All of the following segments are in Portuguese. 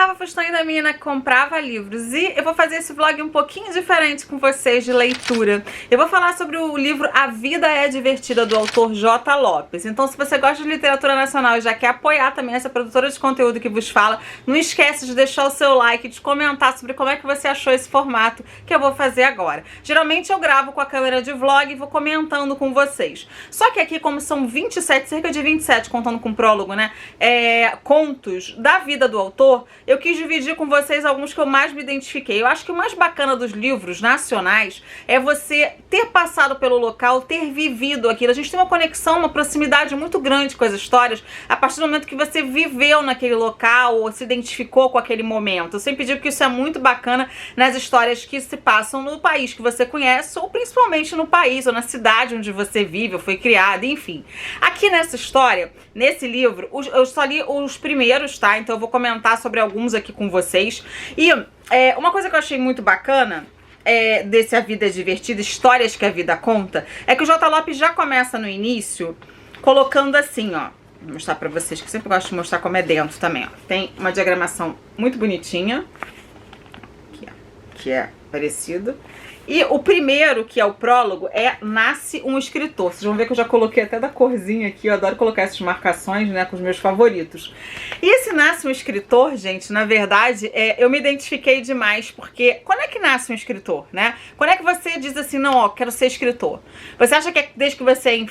Rafa Fustaine, menina que comprava livros, e eu vou fazer esse vlog um pouquinho diferente com vocês de leitura. Eu vou falar sobre o livro A Vida é Divertida, do autor J. Lopes. Então, se você gosta de literatura nacional e já quer apoiar também essa produtora de conteúdo que vos fala, não esquece de deixar o seu like, de comentar sobre como é que você achou esse formato que eu vou fazer agora. Geralmente eu gravo com a câmera de vlog e vou comentando com vocês. Só que aqui, como são 27, cerca de 27, contando com o prólogo, né, contos da vida do autor, eu quis dividir com vocês alguns que eu mais me identifiquei. Eu acho que o mais bacana dos livros nacionais é você ter passado pelo local, ter vivido aquilo. A gente tem uma conexão, uma proximidade muito grande com as histórias a partir do momento que você viveu naquele local ou se identificou com aquele momento. Eu sempre digo que isso é muito bacana nas histórias que se passam no país que você conhece, ou principalmente no país ou na cidade onde você vive ou foi criado, enfim. Aqui nessa história, nesse livro, eu só li os primeiros, tá? Então eu vou comentar sobre alguns aqui com vocês. E uma coisa que eu achei muito bacana desse A Vida é Divertida, histórias que a vida conta, é que o J. Lopes já começa no início colocando assim, ó. Vou mostrar pra vocês, que eu sempre gosto de mostrar como é dentro também, ó. Tem uma diagramação muito bonitinha, aqui, ó, que é parecido. E o primeiro, que é o prólogo, Nasce um Escritor. Vocês vão ver que eu já coloquei até da corzinha aqui. Eu adoro colocar essas marcações, né, com os meus favoritos. E esse Nasce um Escritor, gente, na verdade, eu me identifiquei demais, porque quando é que nasce um escritor, né? Quando é que você diz assim, não, ó, quero ser escritor? Você acha que desde que você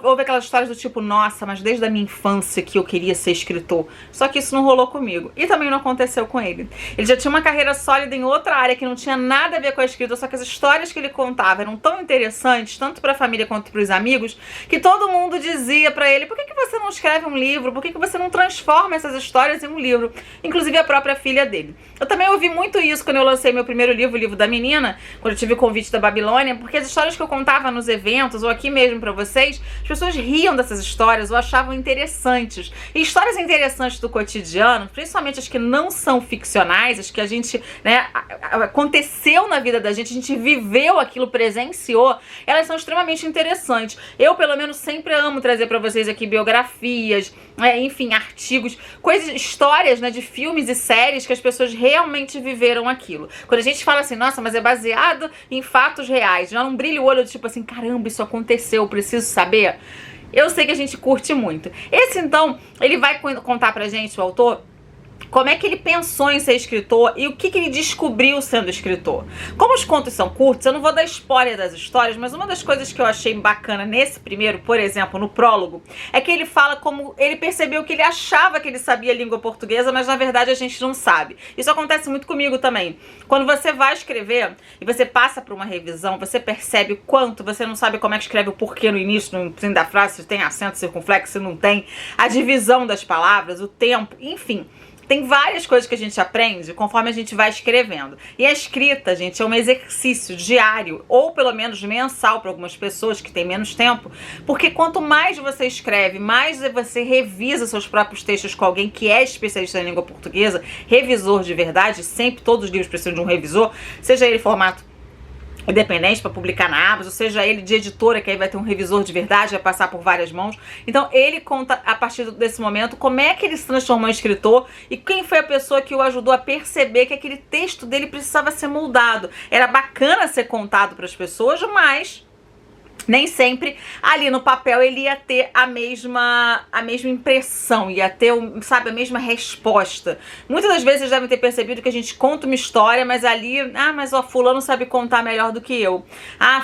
ouve aquelas histórias do tipo, nossa, mas desde a minha infância que eu queria ser escritor. Só que isso não rolou comigo. E também não aconteceu com ele. Ele já tinha uma carreira sólida em outra área que não tinha nada a ver com a escrita, só que as histórias que ele contava eram tão interessantes, tanto para a família quanto para os amigos, que todo mundo dizia para ele, por que você não escreve um livro? Por que você não transforma essas histórias em um livro? Inclusive a própria filha dele. Eu também ouvi muito isso quando eu lancei meu primeiro livro, o Livro da Menina, quando eu tive o convite da Babilônia, porque as histórias que eu contava nos eventos, ou aqui mesmo para vocês, as pessoas riam dessas histórias ou achavam interessantes. E histórias interessantes do cotidiano, principalmente as que não são ficcionais, as que a gente, né, aconteceu na vida da gente, a gente viveu aquilo, presenciou, elas são extremamente interessantes. Eu, pelo menos, sempre amo trazer pra vocês aqui biografias, enfim, artigos, coisas, histórias, né, de filmes e séries que as pessoas realmente viveram aquilo. Quando a gente fala assim, nossa, mas é baseado em fatos reais, já não brilha o olho do tipo assim, caramba, isso aconteceu, eu preciso saber. Eu sei que a gente curte muito. Esse, então, ele vai contar pra gente, o autor, como é que ele pensou em ser escritor e o que ele descobriu sendo escritor. Como os contos são curtos, eu não vou dar spoiler das histórias, mas uma das coisas que eu achei bacana nesse primeiro, por exemplo, no prólogo, é que ele fala como ele percebeu que ele achava que ele sabia a língua portuguesa, mas na verdade a gente não sabe. Isso acontece muito comigo também. Quando você vai escrever e você passa por uma revisão, você percebe o quanto você não sabe como é que escreve o porquê no início, no fim da frase, se tem acento circunflexo, se não tem, a divisão das palavras, o tempo, enfim. Tem várias coisas que a gente aprende conforme a gente vai escrevendo. E a escrita, gente, é um exercício diário, ou pelo menos mensal para algumas pessoas que têm menos tempo, porque quanto mais você escreve, mais você revisa seus próprios textos com alguém que é especialista em língua portuguesa, revisor de verdade, sempre todos os livros precisam de um revisor, seja ele em formato independente para publicar na Abas, ou seja, ele de editora, que aí vai ter um revisor de verdade, vai passar por várias mãos. Então ele conta a partir desse momento como é que ele se transformou em escritor e quem foi a pessoa que o ajudou a perceber que aquele texto dele precisava ser moldado. Era bacana ser contado para as pessoas, mas nem sempre ali no papel ele ia ter a mesma impressão, ia ter, sabe, a mesma resposta. Muitas das vezes vocês devem ter percebido que a gente conta uma história, mas ali, mas ó, fulano sabe contar melhor do que eu.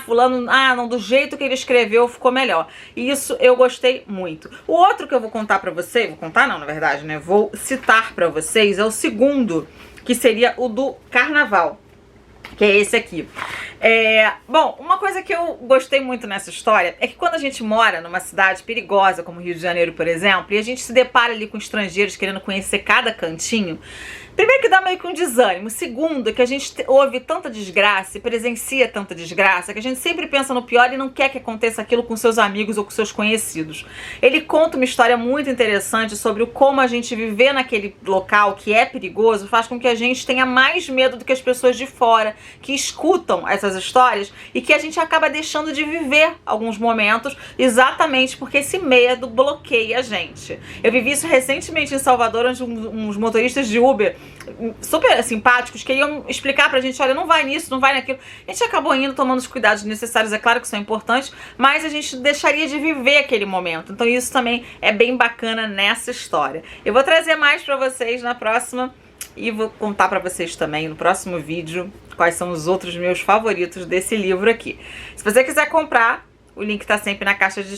Fulano, não, do jeito que ele escreveu ficou melhor. E isso eu gostei muito. O outro que eu vou contar pra vocês, vou contar não, na verdade, né, vou citar pra vocês, é o segundo, que seria o do Carnaval, que é esse aqui. Bom, uma coisa que eu gostei muito nessa história é que quando a gente mora numa cidade perigosa como Rio de Janeiro, por exemplo, e a gente se depara ali com estrangeiros querendo conhecer cada cantinho, primeiro que dá meio que um desânimo, segundo que a gente ouve tanta desgraça e presencia tanta desgraça que a gente sempre pensa no pior e não quer que aconteça aquilo com seus amigos ou com seus conhecidos. Ele conta uma história muito interessante sobre como a gente viver naquele local que é perigoso faz com que a gente tenha mais medo do que as pessoas de fora que escutam essas das histórias e que a gente acaba deixando de viver alguns momentos exatamente porque esse medo bloqueia a gente. Eu vivi isso recentemente em Salvador, onde uns motoristas de Uber super simpáticos queriam explicar pra gente, olha, não vai nisso, não vai naquilo. A gente acabou indo, tomando os cuidados necessários, é claro que são importantes, mas a gente deixaria de viver aquele momento. Então isso também é bem bacana nessa história. Eu vou trazer mais pra vocês na próxima e vou contar pra vocês também no próximo vídeo quais são os outros meus favoritos desse livro aqui. Se você quiser comprar, o link tá sempre na caixa de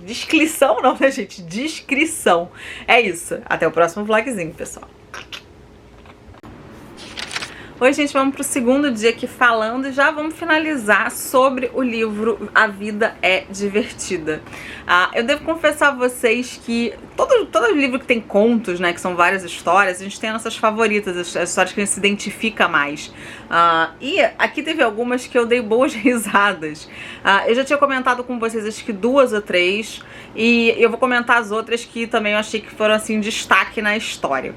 descrição, não, né, gente? Descrição. É isso. Até o próximo vlogzinho, pessoal. Oi, gente, vamos pro segundo dia aqui falando e já vamos finalizar sobre o livro A Vida é Divertida. Eu devo confessar a vocês que todo livro que tem contos, né, que são várias histórias, a gente tem as nossas favoritas, as histórias que a gente se identifica mais. E aqui teve algumas que eu dei boas risadas. Eu já tinha comentado com vocês acho que 2 ou 3 e eu vou comentar as outras que também eu achei que foram assim destaque na história.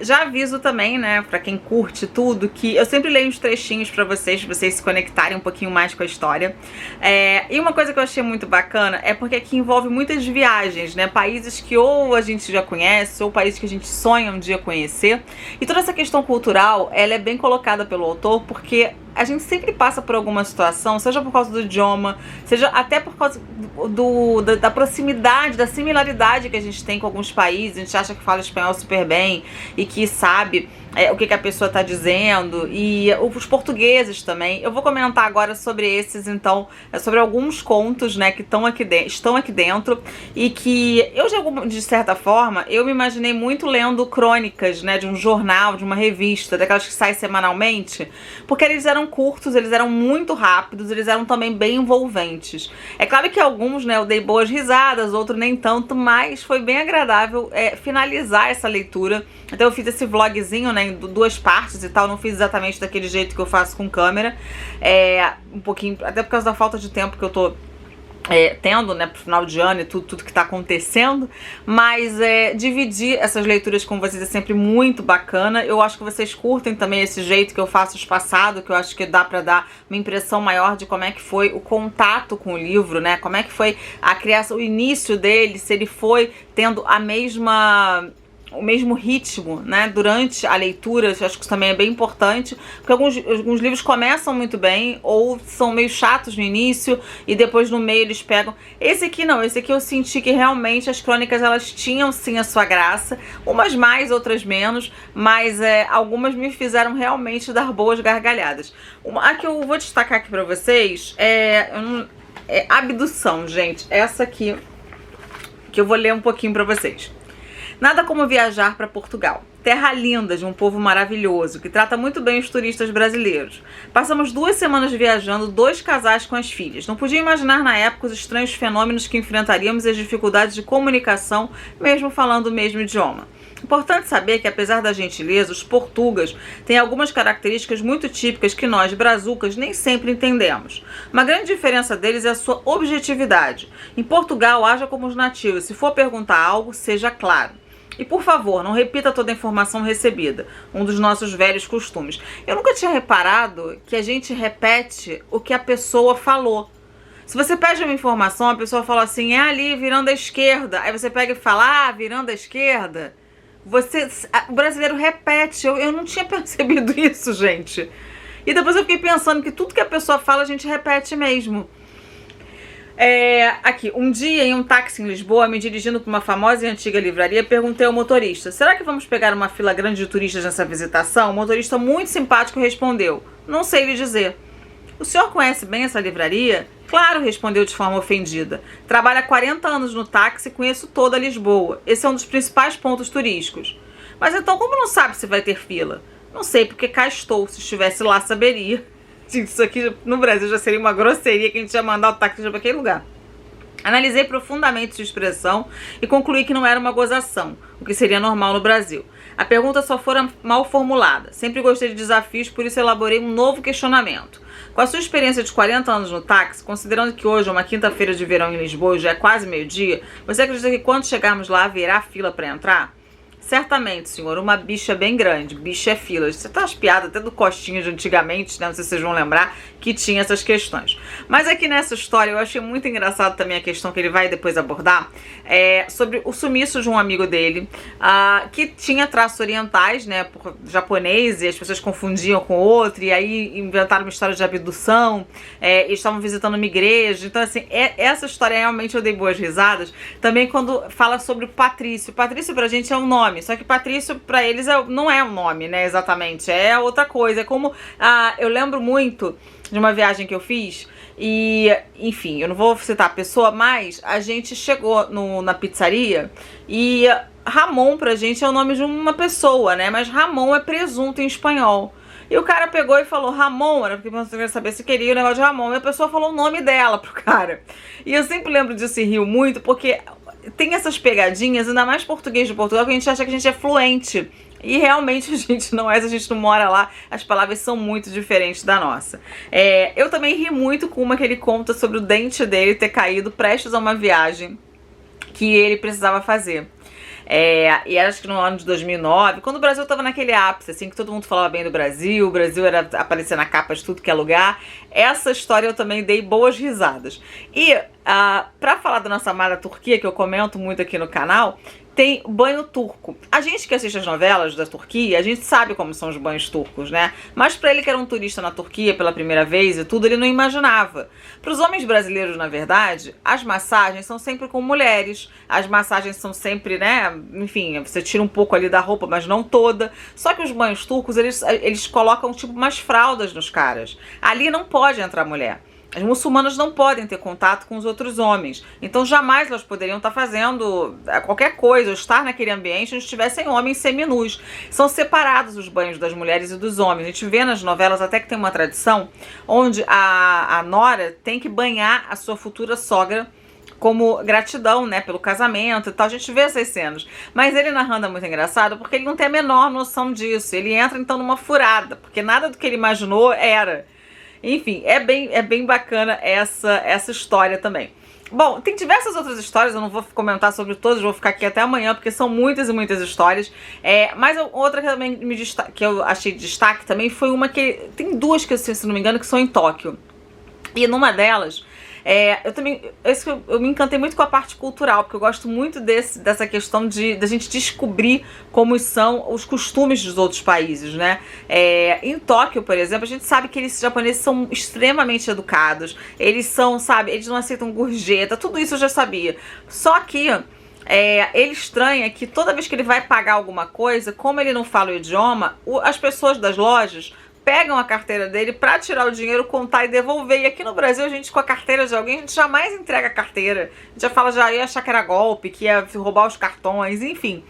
Já aviso também, né, pra quem curte tudo, que eu sempre leio uns trechinhos pra vocês se conectarem um pouquinho mais com a história. E uma coisa que eu achei muito bacana é porque aqui envolve muitas viagens, né, países que ou a gente já conhece ou países que a gente sonha um dia conhecer. E toda essa questão cultural, ela é bem colocada pelo autor porque a gente sempre passa por alguma situação, seja por causa do idioma, seja até por causa da proximidade, da similaridade que a gente tem com alguns países. A gente acha que fala espanhol super bem e que sabe o que a pessoa está dizendo, e os portugueses também. Eu vou comentar agora sobre esses, então, sobre alguns contos, né, que estão aqui dentro e que eu, de certa forma, eu me imaginei muito lendo crônicas, né, de um jornal, de uma revista, daquelas que saem semanalmente, porque eles eram curtos, eles eram muito rápidos, eles eram também bem envolventes. É claro que alguns, né, eu dei boas risadas, outros nem tanto, mas foi bem agradável finalizar essa leitura. Então eu fiz esse vlogzinho, né, em 2 partes e tal, não fiz exatamente daquele jeito que eu faço com câmera, um pouquinho, até por causa da falta de tempo que eu tô tendo, né, pro final de ano e tudo que tá acontecendo, mas dividir essas leituras com vocês é sempre muito bacana. Eu acho que vocês curtem também esse jeito que eu faço espaçado, que eu acho que dá pra dar uma impressão maior de como é que foi o contato com o livro, né, como é que foi a criação, o início dele, se ele foi tendo o mesmo ritmo, né, durante a leitura. Eu acho que isso também é bem importante, porque alguns livros começam muito bem ou são meio chatos no início e depois no meio eles pegam. Esse aqui não, esse aqui eu senti que realmente as crônicas elas tinham sim a sua graça, umas mais, outras menos, mas algumas me fizeram realmente dar boas gargalhadas. A que eu vou destacar aqui pra vocês é Abdução, gente, essa aqui que eu vou ler um pouquinho pra vocês. Nada como viajar para Portugal. Terra linda de um povo maravilhoso, que trata muito bem os turistas brasileiros. Passamos 2 semanas viajando, 2 casais com as filhas. Não podia imaginar na época os estranhos fenômenos que enfrentaríamos e as dificuldades de comunicação, mesmo falando o mesmo idioma. Importante saber que, apesar da gentileza, os portugueses têm algumas características muito típicas que nós, brazucas, nem sempre entendemos. Uma grande diferença deles é a sua objetividade. Em Portugal, haja como os nativos. Se for perguntar algo, seja claro. E, por favor, não repita toda a informação recebida, um dos nossos velhos costumes. Eu nunca tinha reparado que a gente repete o que a pessoa falou. Se você pede uma informação, a pessoa fala assim, é ali, virando à esquerda. Aí você pega e fala, virando à esquerda. O brasileiro repete. Eu não tinha percebido isso, gente. E depois eu fiquei pensando que tudo que a pessoa fala, a gente repete mesmo. Aqui, um dia em um táxi em Lisboa, me dirigindo para uma famosa e antiga livraria, perguntei ao motorista, será que vamos pegar uma fila grande de turistas nessa visitação? O motorista muito simpático respondeu, não sei lhe dizer. O senhor conhece bem essa livraria? Claro, respondeu de forma ofendida. Trabalho há 40 anos no táxi e conheço toda Lisboa. Esse é um dos principais pontos turísticos. Mas então como não sabe se vai ter fila? Não sei, porque cá estou. Se estivesse lá, saberia. Isso aqui no Brasil já seria uma grosseria que a gente ia mandar o táxi para aquele lugar. Analisei profundamente sua expressão e concluí que não era uma gozação, o que seria normal no Brasil. A pergunta só fora mal formulada. Sempre gostei de desafios, por isso elaborei um novo questionamento. Com a sua experiência de 40 anos no táxi, considerando que hoje é uma quinta-feira de verão em Lisboa e já é quase meio-dia, você acredita que quando chegarmos lá haverá fila para entrar? Certamente, senhor, uma bicha bem grande, bicha é fila. Você tá as piadas até do Costinha de antigamente, né? Não sei se vocês vão lembrar que tinha essas questões. Mas aqui nessa história eu achei muito engraçado também a questão que ele vai depois abordar, sobre o sumiço de um amigo dele, que tinha traços orientais, né, por japonês, e as pessoas confundiam com outro, e aí inventaram uma história de abdução, eles estavam visitando uma igreja. Então, assim, essa história realmente eu dei boas risadas. Também quando fala sobre o Patrício. Patrício pra gente é um nome, só que Patrício pra eles não é um nome, né, exatamente, é outra coisa. É como, eu lembro muito de uma viagem que eu fiz e, enfim, eu não vou citar a pessoa, mas a gente chegou na pizzaria e Ramon pra gente é o nome de uma pessoa, né, mas Ramon é presunto em espanhol. E o cara pegou e falou Ramon, era porque eu queria saber se queria o negócio de Ramon, e a pessoa falou o nome dela pro cara. E eu sempre lembro disso e rio muito, porque tem essas pegadinhas, ainda mais português de Portugal, que a gente acha que a gente é fluente. E realmente a gente não é, se a gente não mora lá, as palavras são muito diferentes da nossa. Eu também ri muito com uma que ele conta sobre o dente dele ter caído prestes a uma viagem que ele precisava fazer. E acho que no ano de 2009, quando o Brasil tava naquele ápice, assim, que todo mundo falava bem do Brasil, o Brasil era aparecer na capa de tudo que é lugar. Essa história eu também dei boas risadas. E pra falar da nossa amada Turquia, que eu comento muito aqui no canal, tem banho turco. A gente que assiste as novelas da Turquia, a gente sabe como são os banhos turcos, né? Mas pra ele que era um turista na Turquia pela primeira vez e tudo, ele não imaginava. Pros homens brasileiros, na verdade, as massagens são sempre com mulheres. As massagens são sempre, né? Enfim, você tira um pouco ali da roupa, mas não toda. Só que os banhos turcos, eles colocam tipo umas fraldas nos caras. Ali não pode entrar mulher. As muçulmanas não podem ter contato com os outros homens. Então jamais elas poderiam estar fazendo qualquer coisa, ou estar naquele ambiente onde tivessem homens seminus. São separados os banhos das mulheres e dos homens. A gente vê nas novelas até que tem uma tradição onde a nora tem que banhar a sua futura sogra como gratidão, né, pelo casamento e tal. A gente vê essas cenas. Mas ele narrando é muito engraçado porque ele não tem a menor noção disso. Ele entra então numa furada, porque nada do que ele imaginou era. Enfim, é bem bacana essa história também. Bom, tem diversas outras histórias, eu não vou comentar sobre todas, vou ficar aqui até amanhã, porque são muitas e muitas histórias. Mas outra que também que eu achei de destaque também foi uma que... Tem duas que, se não me engano, que são em Tóquio. E numa delas... eu me encantei muito com a parte cultural, porque eu gosto muito dessa questão da gente descobrir como são os costumes dos outros países, né? Em Tóquio, por exemplo, a gente sabe que esses japoneses são extremamente educados, eles são, sabe, eles não aceitam gorjeta, tudo isso eu já sabia. Só que ele estranha que toda vez que ele vai pagar alguma coisa, como ele não fala o idioma, as pessoas das lojas pegam a carteira dele pra tirar o dinheiro, contar e devolver. E aqui no Brasil, a gente com a carteira de alguém, a gente jamais entrega a carteira. A gente já fala, já ia achar que era golpe, que ia roubar os cartões, enfim.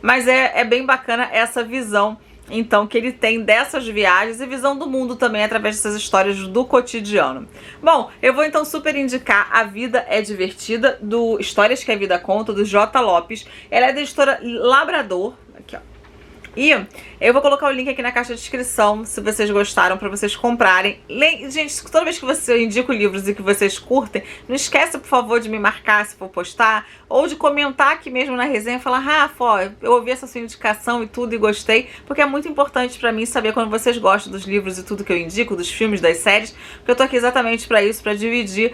Mas é bem bacana essa visão, então, que ele tem dessas viagens e visão do mundo também através dessas histórias do cotidiano. Bom, eu vou então super indicar A Vida é Divertida, do Histórias que a Vida Conta, do J. Lopes. Ela é da editora Labrador. Aqui, ó. E eu vou colocar o link aqui na caixa de descrição, se vocês gostaram, pra vocês comprarem. Gente, toda vez que eu indico livros e que vocês curtem, não esqueça, por favor, de me marcar se for postar, ou de comentar aqui mesmo na resenha e falar, Rafa, ó, eu ouvi essa sua indicação e tudo e gostei, porque é muito importante pra mim saber quando vocês gostam dos livros e tudo que eu indico, dos filmes, das séries, porque eu tô aqui exatamente pra isso, pra dividir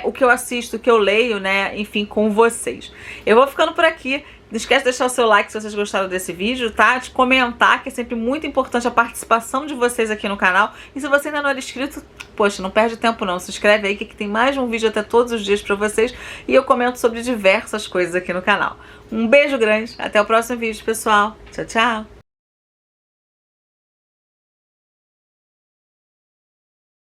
o que eu assisto, o que eu leio, né, enfim, com vocês. Eu vou ficando por aqui. Não esquece de deixar o seu like se vocês gostaram desse vídeo, tá? De comentar, que é sempre muito importante a participação de vocês aqui no canal. E se você ainda não era inscrito, poxa, não perde tempo não. Se inscreve aí que tem mais um vídeo até todos os dias pra vocês. E eu comento sobre diversas coisas aqui no canal. Um beijo grande, até o próximo vídeo, pessoal. Tchau, tchau!